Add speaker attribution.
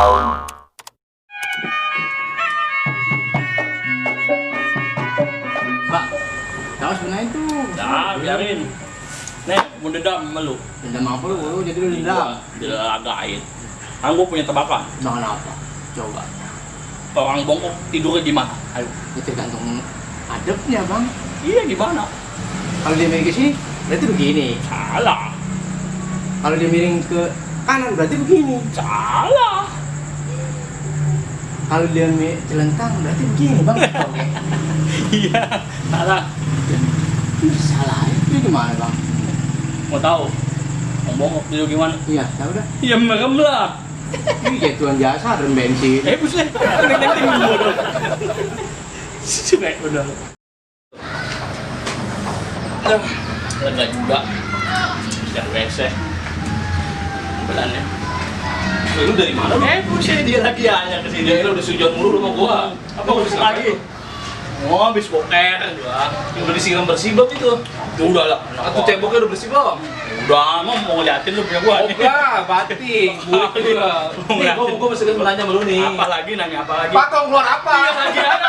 Speaker 1: Pak, tahu sebenarnya itu.
Speaker 2: Nah, biarin. Nih, mau dendam sama lu.
Speaker 1: Dendam apa lu? Jadi lu dendam.
Speaker 2: Dilagain. Kan gua punya tebakan.
Speaker 1: Jangan apa? Coba.
Speaker 2: Orang bongkok tidurnya di mana? Ayo.
Speaker 1: Itu tergantung adabnya, Bang.
Speaker 2: Iya, gimana?
Speaker 1: Kalau dia miring ke sini, berarti begini.
Speaker 2: Salah.
Speaker 1: Kalau dia miring ke kanan, berarti begini.
Speaker 2: Salah.
Speaker 1: Kalau dia celentang, berarti begini, Bang.
Speaker 2: Iya, salah.
Speaker 1: Salah. Itu gimana, Bang?
Speaker 2: Mau tahu? Orang bongkok tidur gimana?
Speaker 1: Iya, tahu dah.
Speaker 2: Ya merem lah.
Speaker 1: Ini kayak tuan jasa dan bensin.
Speaker 2: Buset. Neng bodoh. Cuek bener. Lega juga. Sudah WC. Belannya.
Speaker 3: Lu dari mana?
Speaker 2: Buset dia lagi hanya kesini.
Speaker 3: Dia udah sujud mulu sama gua.
Speaker 2: Apa urusan lagi? Oh, habis boker gua.
Speaker 3: Udah disiram bersih belum itu?
Speaker 2: Ya udah lah.
Speaker 3: Atau ceboknya udah bersih belum?
Speaker 2: Udah, mau ngeliatin lu punya gua nih.
Speaker 3: Enggak, batik. Burik juga. Nih, gua masih mau nanya sama lu nih.
Speaker 2: Apa lagi nanya apa lagi?
Speaker 3: Patong keluar apa?
Speaker 2: Lagi ada